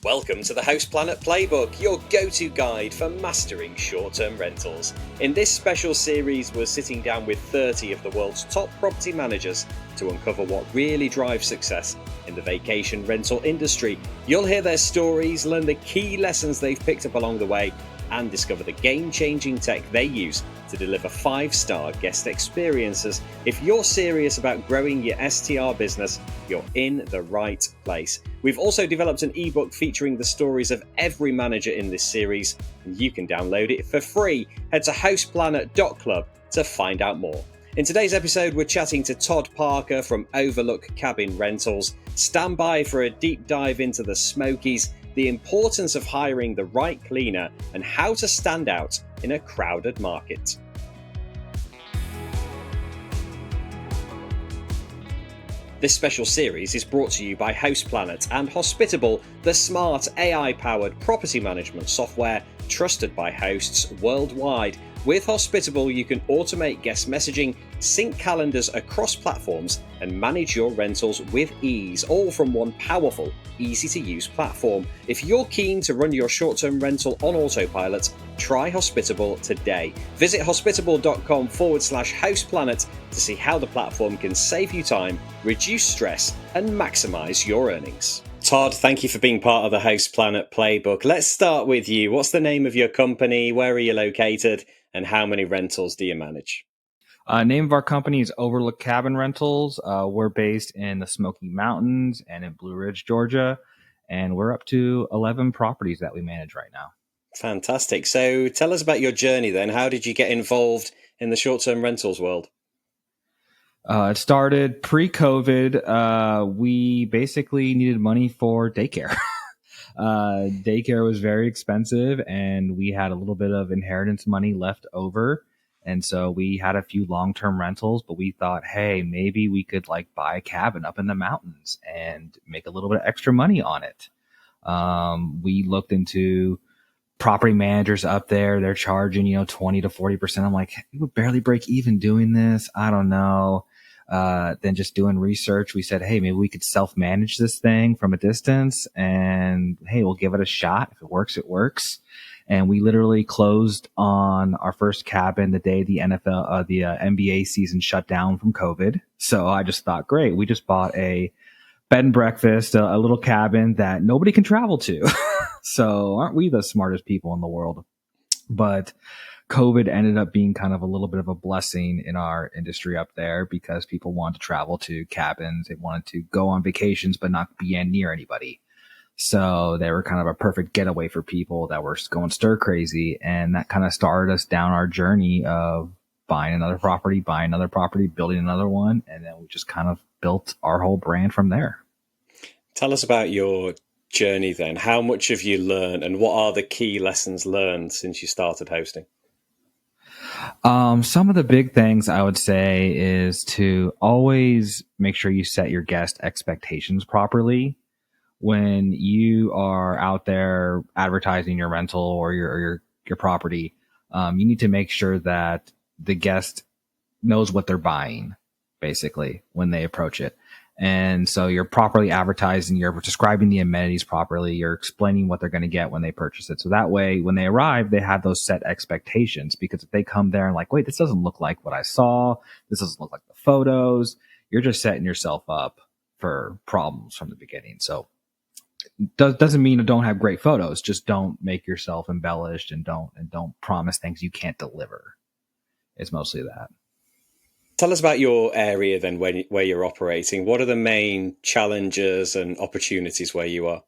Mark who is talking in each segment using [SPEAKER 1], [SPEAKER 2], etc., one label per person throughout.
[SPEAKER 1] Welcome to the House Planet Playbook, your go-to guide for mastering short-term rentals. In this special series, we're sitting down with 30 of the world's top property managers to uncover what really drives success in the vacation rental industry. You'll hear their stories, learn the key lessons they've picked up along the way, and discover the game-changing tech they use to deliver 5-star guest experiences. If you're serious about growing your STR business, you're in the right place. We've also developed an ebook featuring the stories of every manager in this series, and you can download it for free. Head to houseplanet.club to find out more. In today's episode, we're chatting to Todd Parker from Overlook Cabin Rentals. Stand by for a deep dive into the Smokies, the importance of hiring the right cleaner, and how to stand out in a crowded market. This special series is brought to you by Houseplanet and Hospitable, the smart AI-powered property management software trusted by hosts worldwide. With Hospitable, you can automate guest messaging, sync calendars across platforms, and manage your rentals with ease, all from one powerful, easy-to-use platform. If you're keen to run your short-term rental on autopilot, try Hospitable today. Visit hospitable.com/houseplanet to see how the platform can save you time, reduce stress, and maximize your earnings. Todd, thank you for being part of the House Planet Playbook. Let's start with you. What's the name of your company? Where are you located? And how many rentals do you manage?
[SPEAKER 2] Name of our company is Overlook Cabin Rentals. We're based in the Smoky Mountains and in Blue Ridge, Georgia. And we're up to 11 properties that we manage right now.
[SPEAKER 1] Fantastic. So tell us about your journey then. How did you get involved in the short-term rentals world?
[SPEAKER 2] It started pre-COVID. We basically needed money for daycare. Daycare was very expensive, and we had a little bit of inheritance money left over. And so we had a few long-term rentals, but we thought, hey, maybe we could buy a cabin up in the mountains and make a little bit of extra money on it. We looked into property managers up there. They're charging, 20 to 40%. I'm like, we would barely break even doing this. I don't know. Then just doing research, we said, hey, maybe we could self-manage this thing from a distance, and hey, we'll give it a shot. If it works, it works. And we literally closed on our first cabin the day the NBA season shut down from COVID. So I just thought, great, we just bought a bed and breakfast, a little cabin that nobody can travel to. So aren't we the smartest people in the world? But COVID ended up being kind of a little bit of a blessing in our industry up there, because people wanted to travel to cabins. They wanted to go on vacations, but not be near anybody. So they were kind of a perfect getaway for people that were going stir crazy. And that kind of started us down our journey of buying another property, building another one. And then we just kind of built our whole brand from there.
[SPEAKER 1] Tell us about your journey then. How much have you learned, and what are the key lessons learned since you started hosting?
[SPEAKER 2] Some of the big things I would say is to always make sure you set your guest expectations properly. When you are out there advertising your rental or your property, you need to make sure that the guest knows what they're buying, basically, when they approach it. And so you're properly advertising, you're describing the amenities properly, you're explaining what they're going to get when they purchase it. So that way, when they arrive, they have those set expectations, because if they come there and wait, this doesn't look like what I saw, this doesn't look like the photos, you're just setting yourself up for problems from the beginning. So doesn't mean you don't have great photos, just don't make yourself embellished and don't promise things you can't deliver. It's mostly that.
[SPEAKER 1] Tell us about your area then, where you're operating. What are the main challenges and opportunities where you are?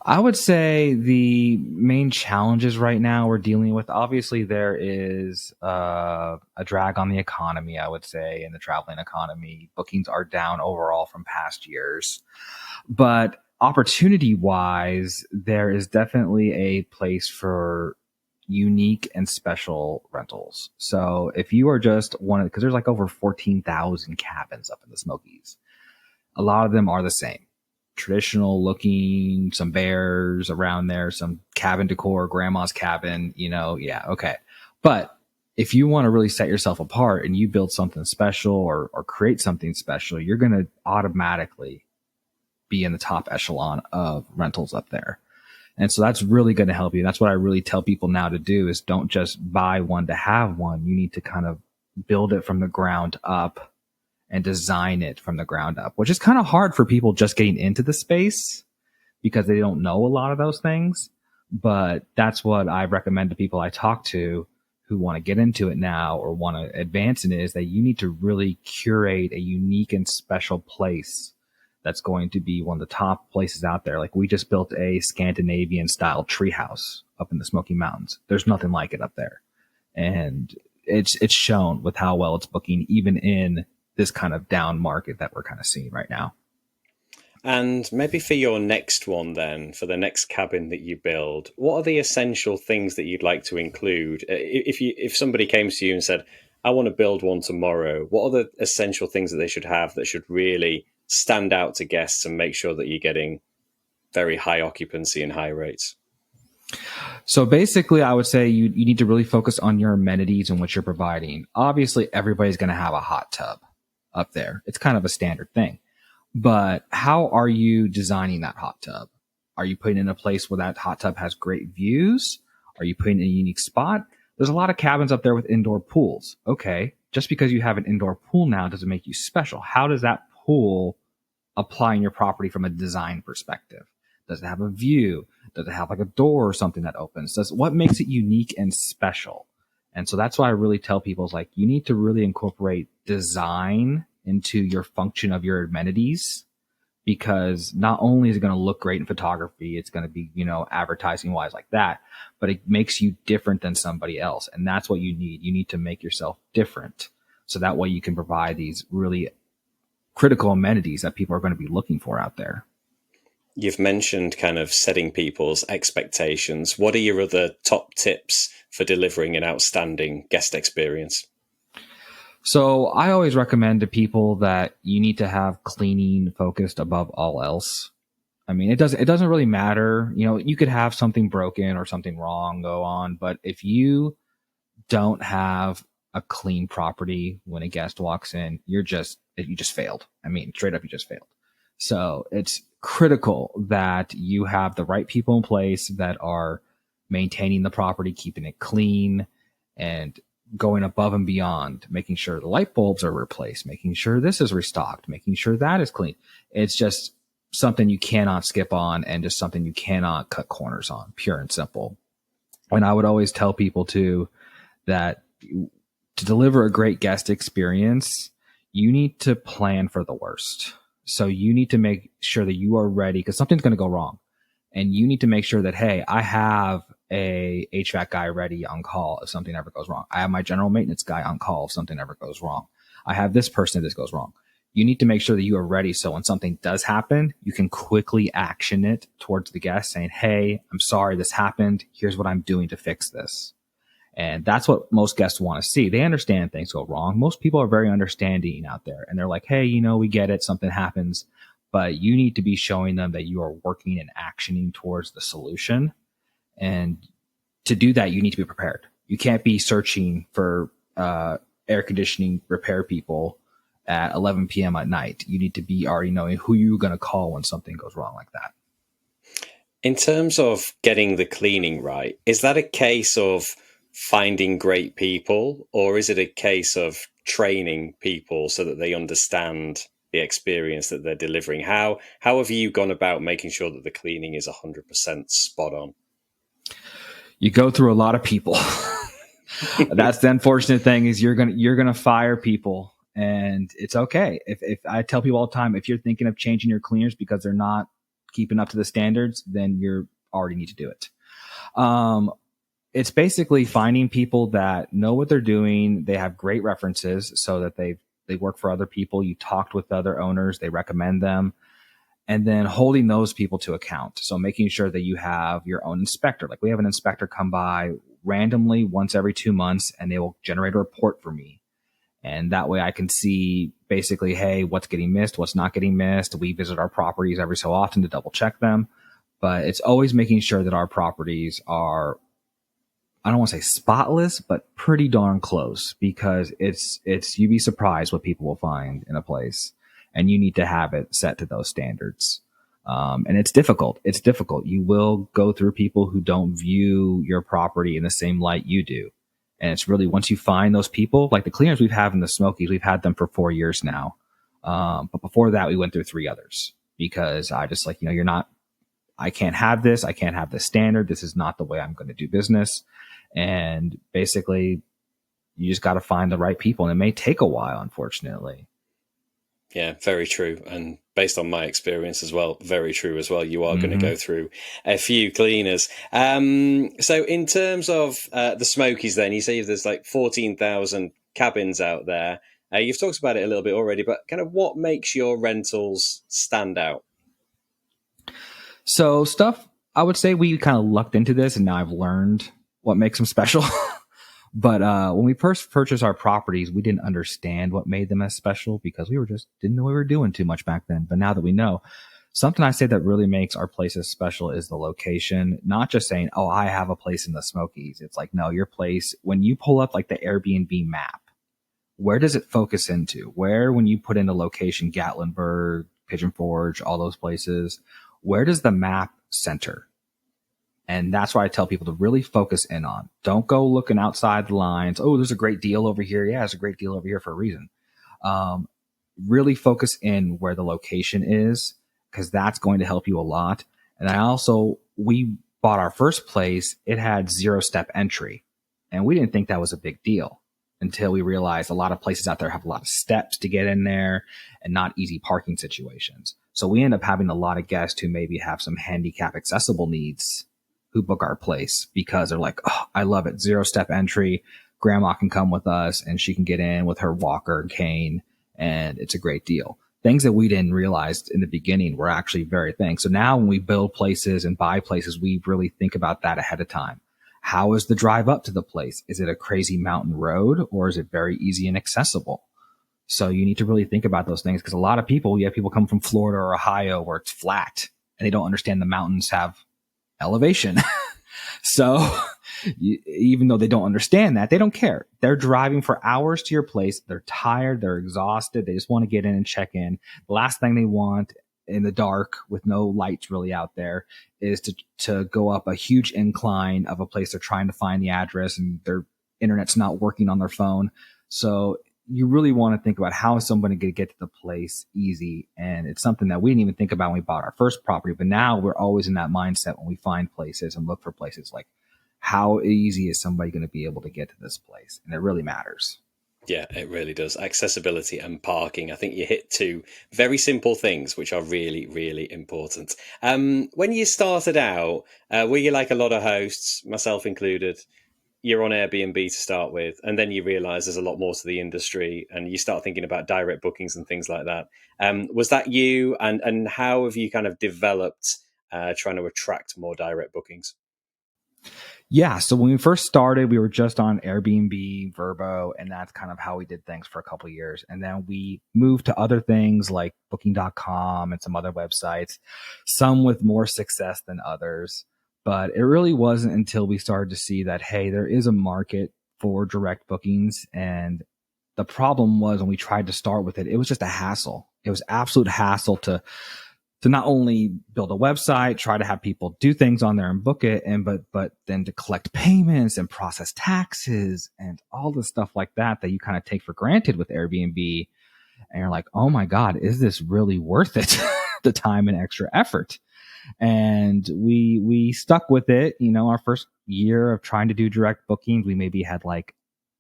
[SPEAKER 2] I would say the main challenges right now we're dealing with, obviously there is a drag on the economy, I would say, in the traveling economy. Bookings are down overall from past years. But opportunity-wise, there is definitely a place for unique and special rentals. So if you are just one, because there's over 14,000 cabins up in the Smokies, a lot of them are the same. Traditional looking, some bears around there, some cabin decor, grandma's cabin, okay. But if you want to really set yourself apart and you build something special or create something special, you're going to automatically be in the top echelon of rentals up there. And so that's really going to help you. That's what I really tell people now to do is don't just buy one to have one. You need to kind of build it from the ground up and design it from the ground up, which is kind of hard for people just getting into the space because they don't know a lot of those things. But that's what I recommend to people I talk to who want to get into it now or want to advance in it, is that you need to really curate a unique and special place that's going to be one of the top places out there. Like we just built a Scandinavian style treehouse up in the Smoky Mountains. There's nothing like it up there. And it's shown with how well it's booking, even in this kind of down market that we're kind of seeing right now.
[SPEAKER 1] And maybe for your next one then, for the next cabin that you build, what are the essential things that you'd like to include? If somebody came to you and said, I want to build one tomorrow, what are the essential things that they should have that should really stand out to guests and make sure that you're getting very high occupancy and high rates?
[SPEAKER 2] So basically, I would say you need to really focus on your amenities and what you're providing. Obviously, everybody's going to have a hot tub up there. It's kind of a standard thing. But how are you designing that hot tub? Are you putting it in a place where that hot tub has great views? Are you putting it in a unique spot? There's a lot of cabins up there with indoor pools. Okay, just because you have an indoor pool now doesn't make you special. How does that pool apply in your property from a design perspective? Does it have a view? Does it have like a door or something that opens? What makes it unique and special? And so that's why I really tell people is like, you need to really incorporate design into your function of your amenities, because not only is it going to look great in photography, it's going to be, advertising wise like that, but it makes you different than somebody else. And that's what you need. You need to make yourself different. So that way you can provide these really critical amenities that people are going to be looking for out there.
[SPEAKER 1] You've mentioned kind of setting people's expectations. What are your other top tips for delivering an outstanding guest experience?
[SPEAKER 2] So I always recommend to people that you need to have cleaning focused above all else. I mean, it doesn't really matter. You could have something broken or something wrong go on, but if you don't have a clean property when a guest walks in, you just failed. I mean, straight up, you just failed. So it's critical that you have the right people in place that are maintaining the property, keeping it clean, and going above and beyond, making sure the light bulbs are replaced, making sure this is restocked, making sure that is clean. It's just something you cannot skip on, and just something you cannot cut corners on, pure and simple. And I would always tell people too that to deliver a great guest experience, you need to plan for the worst. So you need to make sure that you are ready, because something's going to go wrong. And you need to make sure that, hey, I have a HVAC guy ready on call if something ever goes wrong. I have my general maintenance guy on call if something ever goes wrong. I have this person if this goes wrong. You need to make sure that you are ready, so when something does happen, you can quickly action it towards the guest saying, hey, I'm sorry this happened. Here's what I'm doing to fix this. And that's what most guests want to see. They understand things go wrong. Most people are very understanding out there, and they're like, hey, we get it. Something happens. But you need to be showing them that you are working and actioning towards the solution. And to do that, you need to be prepared. You can't be searching for air conditioning repair people at 11 p.m. at night. You need to be already knowing who you're going to call when something goes wrong like that.
[SPEAKER 1] In terms of getting the cleaning right, is that a case of finding great people, or is it a case of training people so that they understand the experience that they're delivering? How have you gone about making sure that the cleaning is 100% spot on?
[SPEAKER 2] You go through a lot of people. That's the unfortunate thing, is you're gonna fire people, and it's okay. If I tell people all the time, if you're thinking of changing your cleaners because they're not keeping up to the standards, then you already need to do it. It's basically finding people that know what they're doing. They have great references, so that they work for other people. You talked with other owners, they recommend them, and then holding those people to account. So making sure that you have your own inspector. Like we have an inspector come by randomly once every 2 months, and they will generate a report for me. And that way I can see basically, hey, what's getting missed, what's not getting missed. We visit our properties every so often to double check them. But it's always making sure that our properties are, I don't want to say spotless, but pretty darn close, because it's you'd be surprised what people will find in a place, and you need to have it set to those standards. And it's difficult. It's difficult. You will go through people who don't view your property in the same light you do. And it's really, once you find those people, like the cleaners we've had in the Smokies, we've had them for 4 years now. But before that, we went through 3 others because I just like, I can't have this. I can't have this standard. This is not the way I'm going to do business. And basically, you just got to find the right people. And it may take a while, unfortunately.
[SPEAKER 1] Yeah, very true. And based on my experience as well, very true as well. You are going to go through a few cleaners. So in terms of the Smokies, then, you say there's like 14,000 cabins out there. You've talked about it a little bit already, but kind of what makes your rentals stand out?
[SPEAKER 2] So I would say we kind of lucked into this, and now I've learned what makes them special. But when we first purchased our properties, we didn't understand what made them as special because we didn't know what we were doing too much back then. But now that we know, something I say that really makes our places special is the location. Not just saying, oh, I have a place in the Smokies. It's like, no, your place, when you pull up like the Airbnb map, where does it focus into? Where, when you put in the location, Gatlinburg, Pigeon Forge, all those places, where does the map center? And that's why I tell people to really focus in on. Don't go looking outside the lines. Oh, there's a great deal over here. Yeah, there's a great deal over here for a reason. Really focus in where the location is, because that's going to help you a lot. And we bought our first place. It had 0-step entry. And we didn't think that was a big deal until we realized a lot of places out there have a lot of steps to get in there and not easy parking situations. So we end up having a lot of guests who maybe have some handicap accessible needs who book our place because they're like, oh, I love it. 0-step entry. Grandma can come with us and she can get in with her walker and cane. And it's a great deal. Things that we didn't realize in the beginning were actually very things. So now when we build places and buy places, we really think about that ahead of time. How is the drive up to the place? Is it a crazy mountain road or is it very easy and accessible? So you need to really think about those things because a lot of people, people come from Florida or Ohio where it's flat and they don't understand the mountains have elevation. So even though they don't understand that, they don't care. They're driving for hours to your place. They're tired. They're exhausted. They just want to get in and check in. The last thing they want in the dark with no lights really out there is to go up a huge incline of a place they're trying to find the address and their internet's not working on their phone. So you really want to think about how is somebody going to get to the place easy. And it's something that we didn't even think about when we bought our first property. But now we're always in that mindset when we find places and look for places like how easy is somebody going to be able to get to this place? And it really matters.
[SPEAKER 1] Yeah, it really does. Accessibility and parking. I think you hit 2 very simple things, which are really, really important. When you started out, were you like a lot of hosts, myself included? You're on Airbnb to start with, and then you realize there's a lot more to the industry and you start thinking about direct bookings and things like that. Was that you? And how have you kind of developed trying to attract more direct bookings?
[SPEAKER 2] Yeah. So when we first started, we were just on Airbnb, Vrbo, and that's kind of how we did things for a couple of years. And then we moved to other things like booking.com and some other websites, some with more success than others. But it really wasn't until we started to see that, hey, there is a market for direct bookings. And the problem was when we tried to start with it, it was just a hassle. It was absolute hassle to not only build a website, try to have people do things on there and book it, but then to collect payments and process taxes and all the stuff like that you kind of take for granted with Airbnb. And you're like, oh my God, is this really worth it? The time and extra effort. And we stuck with it. Our first year of trying to do direct bookings, we maybe had like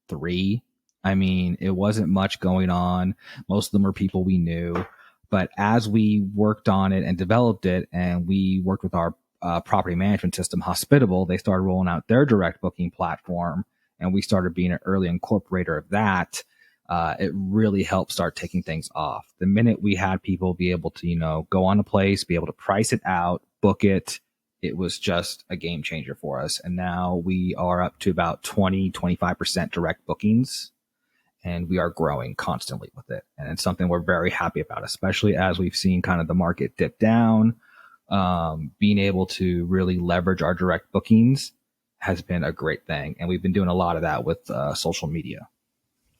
[SPEAKER 2] 3. I mean, it wasn't much going on. Most of them were people we knew. But as we worked on it and developed it, and we worked with our property management system, Hospitable, they started rolling out their direct booking platform, and we started being an early incorporator of that. It really helped start taking things off. The minute we had people be able to, go on a place, be able to price it out, book it, it was just a game changer for us. And now we are up to about 20-25% direct bookings. And we are growing constantly with it. And it's something we're very happy about, especially as we've seen kind of the market dip down. Being able to really leverage our direct bookings has been a great thing. And we've been doing a lot of that with social media.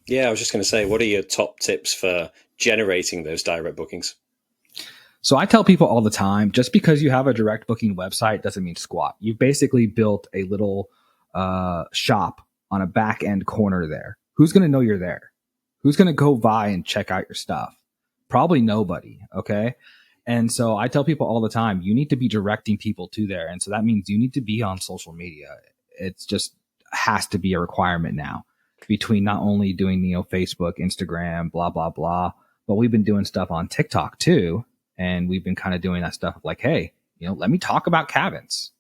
[SPEAKER 1] Yeah, I was just going to say, what are your top tips for generating those direct bookings?
[SPEAKER 2] So I tell people all the time, just because you have a direct booking website doesn't mean squat. You've basically built a little shop on a back end corner there. Who's going to know you're there? Who's going to go by and check out your stuff? Probably nobody. Okay. And so I tell people all the time, you need to be directing people to there. And so that means you need to be on social media. It's just has to be a requirement now, between not only doing, Facebook, Instagram, blah, blah, blah, but we've been doing stuff on TikTok too. And we've been kind of doing that stuff like, hey, let me talk about cabins.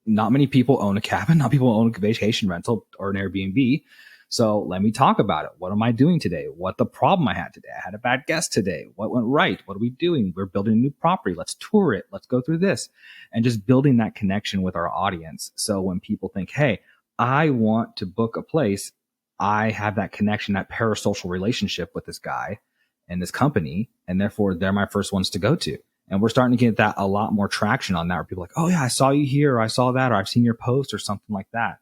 [SPEAKER 2] Not many people own a cabin. Not people own a vacation rental or an Airbnb. So let me talk about it. What am I doing today? What the problem I had today? I had a bad guest today. What went right? What are we doing? We're building a new property. Let's tour it. Let's go through this. And just building that connection with our audience. So when people think, hey, I want to book a place, I have that connection, that parasocial relationship with this guy and this company. And therefore, they're my first ones to go to. And we're starting to get that a lot more traction on that, where people are like, oh yeah, I saw you here, or I saw that, or I've seen your post or something like that.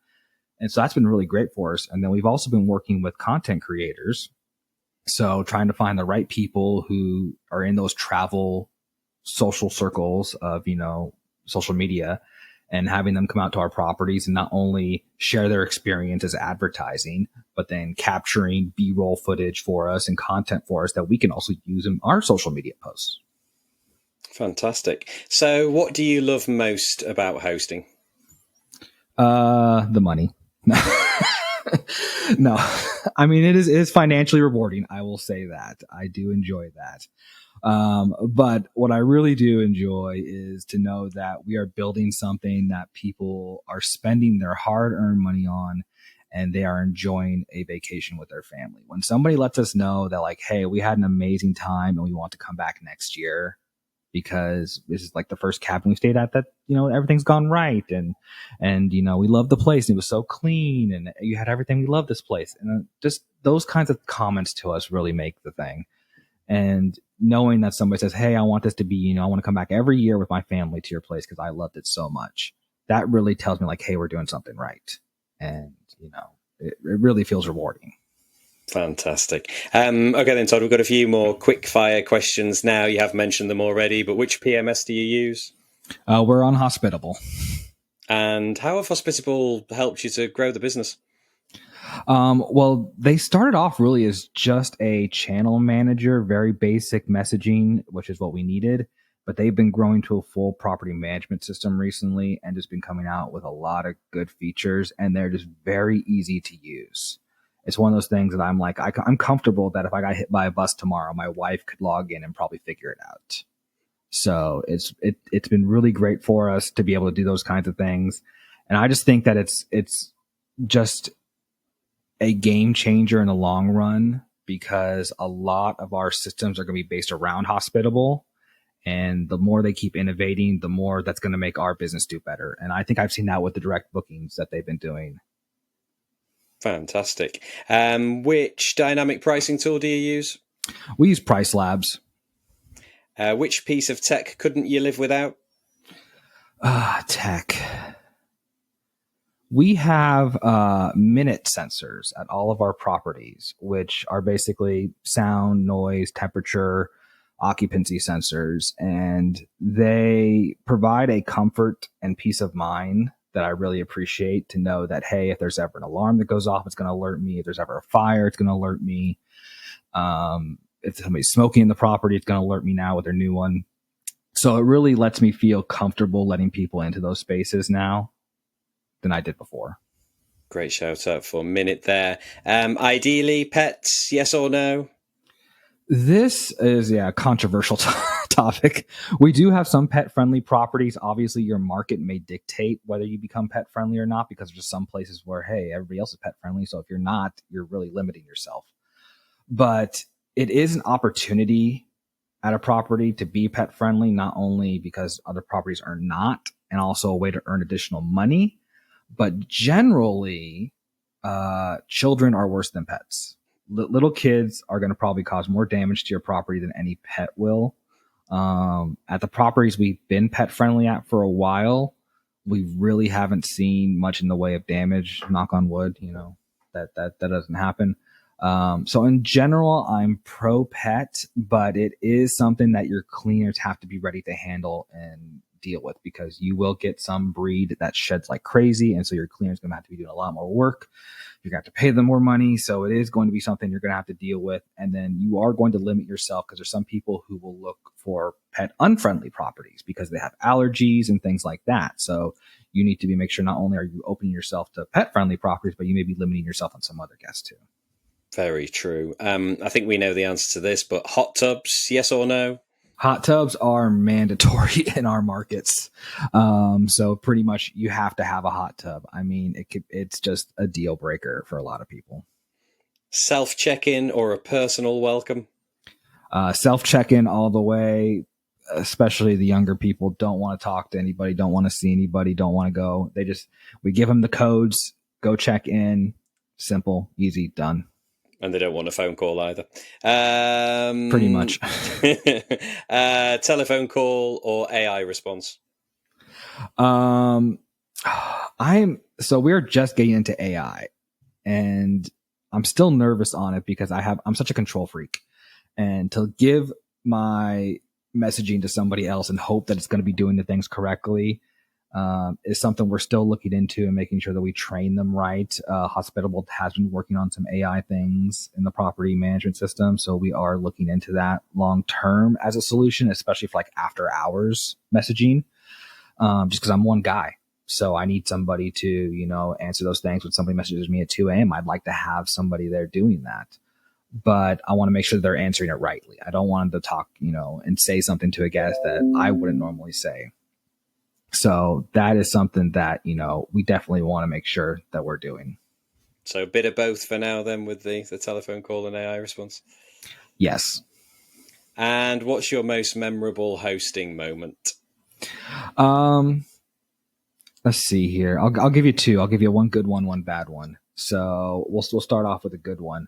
[SPEAKER 2] And so that's been really great for us. And then we've also been working with content creators. So trying to find the right people who are in those travel social circles of, social media, and having them come out to our properties and not only share their experience as advertising, but then capturing B-roll footage for us and content for us that we can also use in our social media posts.
[SPEAKER 1] Fantastic. So what do you love most about hosting?
[SPEAKER 2] The money. No, I mean, it is financially rewarding. I will say that. I do enjoy that. But what I really do enjoy is to know that we are building something that people are spending their hard-earned money on, and they are enjoying a vacation with their family. When somebody lets us know that, like, hey, we had an amazing time and we want to come back next year because this is like the first cabin we stayed at that, everything's gone right. And, we love the place. And it was so clean and you had everything. We love this place. And just those kinds of comments to us really make the thing. And knowing that somebody says, hey, I want this to be, I want to come back every year with my family to your place because I loved it so much. That really tells me, like, hey, we're doing something right. And, it really feels rewarding.
[SPEAKER 1] Fantastic. Okay then, Todd, we've got a few more quick fire questions now. You have mentioned them already, but which PMS do you use?
[SPEAKER 2] We're on Hospitable.
[SPEAKER 1] And how have Hospitable helped you to grow the business?
[SPEAKER 2] Well, they started off really as just a channel manager, very basic messaging, which is what we needed. But they've been growing to a full property management system recently and just been coming out with a lot of good features. And they're just very easy to use. It's one of those things that I'm like, I'm comfortable that if I got hit by a bus tomorrow, my wife could log in and probably figure it out. So it's been really great for us to be able to do those kinds of things. And I just think that it's just a game changer in the long run, because a lot of our systems are going to be based around Hospitable. And the more they keep innovating, the more that's going to make our business do better. And I think I've seen that with the direct bookings that they've been doing.
[SPEAKER 1] Fantastic. Which dynamic pricing tool do you use?
[SPEAKER 2] We use Price Labs.
[SPEAKER 1] Which piece of tech couldn't you live without?
[SPEAKER 2] Tech. We have minute sensors at all of our properties, which are basically sound, noise, temperature, occupancy sensors. And they provide a comfort and peace of mind that I really appreciate, to know that, hey, if there's ever an alarm that goes off, it's going to alert me. If there's ever a fire, it's going to alert me. If somebody's smoking in the property, it's going to alert me now with their new one. So it really lets me feel comfortable letting people into those spaces now than I did before.
[SPEAKER 1] Great shout out for a minute there. Ideally, pets, yes or no?
[SPEAKER 2] This is a controversial topic. We do have some pet friendly properties. Obviously, your market may dictate whether you become pet friendly or not, because there's some places where, hey, everybody else is pet friendly. So if you're not, you're really limiting yourself. But it is an opportunity at a property to be pet friendly, not only because other properties are not, and also a way to earn additional money, but generally, children are worse than pets. Little kids are going to probably cause more damage to your property than any pet will. At the properties we've been pet friendly at for a while, we really haven't seen much in the way of damage. Knock on wood, that doesn't happen. So in general, I'm pro pet, but it is something that your cleaners have to be ready to handle and deal with, because you will get some breed that sheds like crazy. And so your cleaner's going to have to be doing a lot more work. You're going to have to pay them more money. So it is going to be something you're going to have to deal with. And then you are going to limit yourself, because there's some people who will look for pet unfriendly properties because they have allergies and things like that. So you need to make sure not only are you opening yourself to pet friendly properties, but you may be limiting yourself on some other guests too.
[SPEAKER 1] Very true. I think we know the answer to this, but hot tubs, yes or no?
[SPEAKER 2] Hot tubs are mandatory in our markets. So pretty much you have to have a hot tub. I mean, it's just a deal breaker for a lot of people.
[SPEAKER 1] Self check-in or a personal welcome?
[SPEAKER 2] Self check-in all the way. Especially the younger people don't want to talk to anybody, don't want to see anybody, don't want to go. We give them the codes, go check in, simple, easy, done.
[SPEAKER 1] And they don't want a phone call either.
[SPEAKER 2] Pretty much.
[SPEAKER 1] Telephone call or AI response?
[SPEAKER 2] So we're just getting into AI, and I'm still nervous on it because I'm such a control freak, and to give my messaging to somebody else and hope that it's going to be doing the things correctly is something we're still looking into and making sure that we train them right. Hospitable has been working on some AI things in the property management system, so we are looking into that long term as a solution, especially for like after hours messaging. Just because I'm one guy, so I need somebody to answer those things. When somebody messages me at 2 a.m., I'd like to have somebody there doing that. But I want to make sure they're answering it rightly. I don't want them to talk, and say something to a guest that I wouldn't normally say. So that is something that, we definitely want to make sure that we're doing.
[SPEAKER 1] So a bit of both for now then with the telephone call and AI response?
[SPEAKER 2] Yes.
[SPEAKER 1] And what's your most memorable hosting moment?
[SPEAKER 2] Let's see here. I'll give you two. I'll give you one good one, one bad one. So we'll start off with a good one.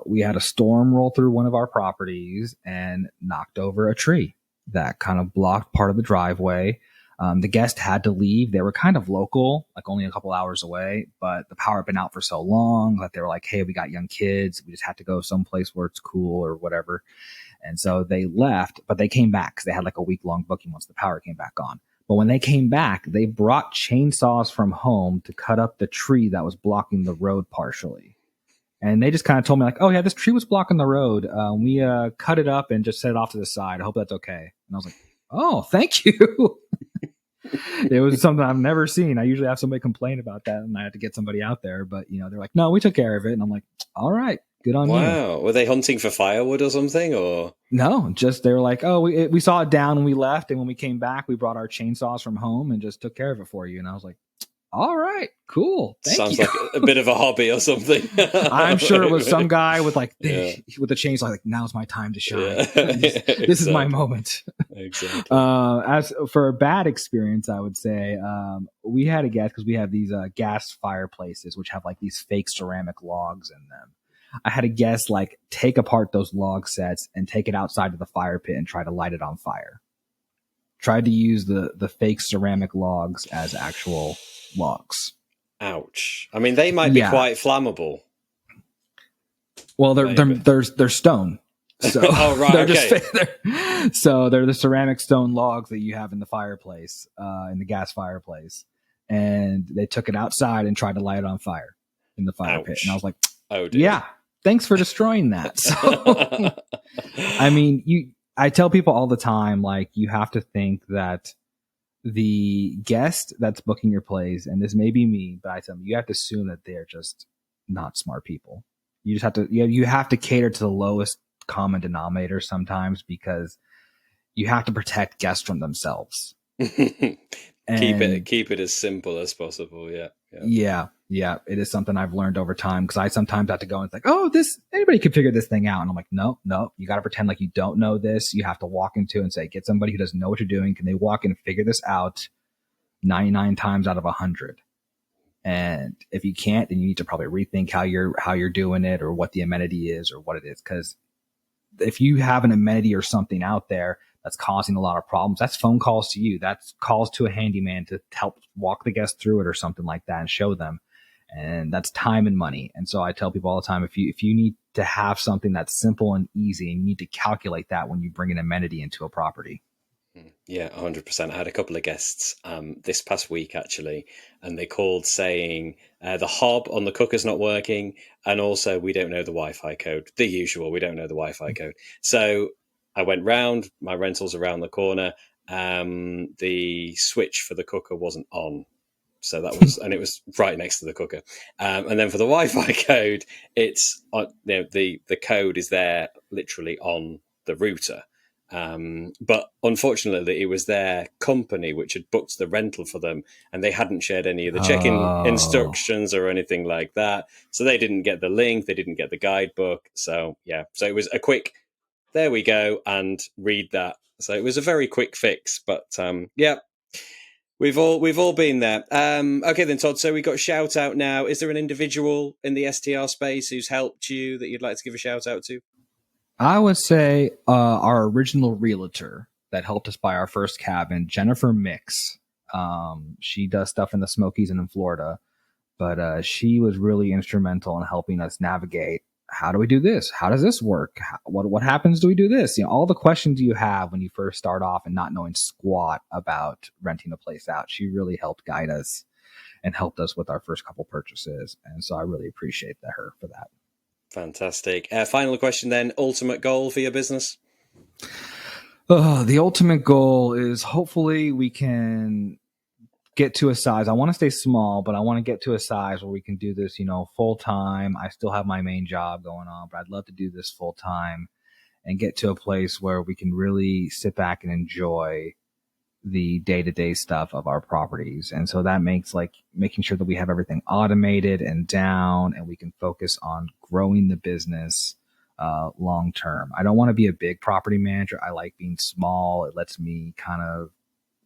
[SPEAKER 2] We had a storm roll through one of our properties and knocked over a tree that kind of blocked part of the driveway. The guest had to leave. They were kind of local, like only a couple hours away, but the power had been out for so long that they were like, hey, we got young kids. We just had to go someplace where it's cool or whatever. And so they left, but they came back because they had like a week-long booking once the power came back on. But when they came back, they brought chainsaws from home to cut up the tree that was blocking the road partially. And they just kind of told me like, oh yeah, this tree was blocking the road. We cut it up and just set it off to the side. I hope that's okay. And I was like, oh, thank you. It was something I've never seen. I usually have somebody complain about that and I had to get somebody out there. But, they're like, no, we took care of it. And I'm like, all right, good on you.
[SPEAKER 1] Wow. Were they hunting for firewood or something? Or
[SPEAKER 2] no, just they were like, oh, we saw it down when we left. And when we came back, we brought our chainsaws from home and just took care of it for you. And I was like, all right, cool.
[SPEAKER 1] Sounds like a bit of a hobby or something.
[SPEAKER 2] I'm sure it was some guy with with the chainsaw, like, now's my time to shine. This is my moment.
[SPEAKER 1] Exactly.
[SPEAKER 2] As for a bad experience, I would say we had a guest because we have these gas fireplaces, which have like these fake ceramic logs in them. I had a guest like take apart those log sets and take it outside of the fire pit and try to light it on fire. Tried to use the fake ceramic logs as actual logs.
[SPEAKER 1] Ouch. I mean, they might be quite flammable.
[SPEAKER 2] Well, they're stone. So
[SPEAKER 1] oh, right.
[SPEAKER 2] They're the ceramic stone logs that you have in the fireplace, in the gas fireplace. And they took it outside and tried to light it on fire in the fire pit. And I was like, oh, dear. Yeah, thanks for destroying that. So, I mean, I tell people all the time, like, you have to think that the guest that's booking your place, and this may be me, but I tell them, you have to assume that they're just not smart people. You just have to, you have to cater to the lowest common denominator sometimes because you have to protect guests from themselves.
[SPEAKER 1] Keep it as simple as possible.
[SPEAKER 2] Yeah. It is something I've learned over time because I sometimes have to go and think, oh, anybody can figure this thing out. And I'm like, no, you got to pretend like you don't know this. You have to walk into and say, get somebody who doesn't know what you're doing. Can they walk in and figure this out 99 times out of 100? And if you can't, then you need to probably rethink how you're doing it or what the amenity is or what it is. Because if you have an amenity or something out there that's causing a lot of problems, that's phone calls to you. That's calls to a handyman to help walk the guest through it or something like that and show them. and that's time and money. And so I tell people all the time, if you need to have something that's simple and easy, and you need to calculate that when you bring an amenity into a property.
[SPEAKER 1] Yeah, 100%. I had a couple of guests this past week, actually, and they called saying the hob on the cooker's not working, and also we don't know the Wi-Fi code. The usual, we don't know the Wi-Fi code. So I went round, my rental's around the corner, the switch for the cooker wasn't on. So that was, and it was right next to the cooker. And then for the Wi-Fi code, it's the code is there literally on the router. But unfortunately, it was their company which had booked the rental for them, and they hadn't shared any of the check-in instructions or anything like that. So they didn't get the link, they didn't get the guidebook. So yeah, so it was a quick, there we go, and read that. So it was a very quick fix, but yeah. We've all been there. Okay then, Todd. So we got a shout out now. Is there an individual in the STR space who's helped you that you'd like to give a shout out to?
[SPEAKER 2] I would say our original realtor that helped us buy our first cabin, Jennifer Mix. She does stuff in the Smokies and in Florida, but she was really instrumental in helping us navigate. How do we do this? How does this work? What happens? Do we do this? All the questions you have when you first start off and not knowing squat about renting a place out. She really helped guide us and helped us with our first couple purchases. And so I really appreciate her for that.
[SPEAKER 1] Fantastic. Final question then. Ultimate goal for your business?
[SPEAKER 2] The ultimate goal is hopefully we can get to a size. I want to stay small, but I want to get to a size where we can do this, full time. I still have my main job going on, but I'd love to do this full time and get to a place where we can really sit back and enjoy the day-to-day stuff of our properties. And so that makes making sure that we have everything automated and down, and we can focus on growing the business long term. I don't want to be a big property manager. I like being small. It lets me kind of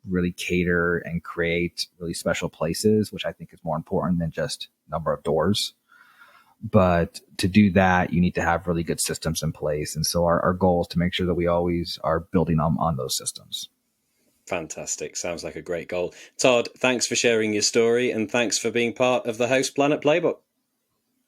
[SPEAKER 2] really cater and create really special places, which I think is more important than just number of doors. But to do that, you need to have really good systems in place. And so our goal is to make sure that we always are building on those systems.
[SPEAKER 1] Fantastic. Sounds like a great goal. Todd, thanks for sharing your story, and thanks for being part of the Host Planet Playbook.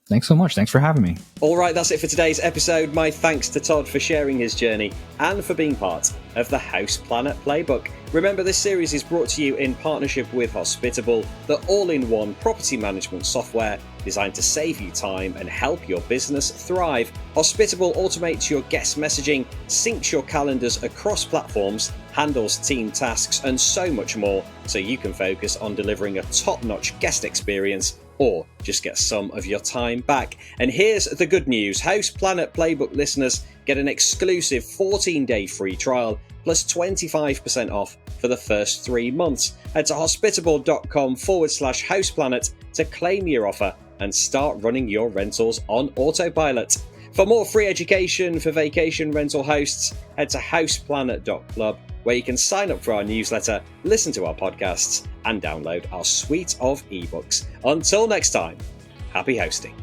[SPEAKER 2] Thanks so much. Thanks for having me.
[SPEAKER 1] All right, that's it for today's episode. My thanks to Todd for sharing his journey and for being part of the House Planet Playbook. Remember, this series is brought to you in partnership with Hospitable, the all-in-one property management software designed to save you time and help your business thrive. Hospitable automates your guest messaging, syncs your calendars across platforms, handles team tasks, and so much more, so you can focus on delivering a top-notch guest experience or just get some of your time back. And here's the good news. House Planet Playbook listeners get an exclusive 14-day free trial plus 25% off for the first 3 months. Head to hospitable.com/houseplanet to claim your offer and start running your rentals on autopilot. For more free education for vacation rental hosts, head to houseplanet.club, where you can sign up for our newsletter, listen to our podcasts, and download our suite of ebooks. Until next time, happy hosting.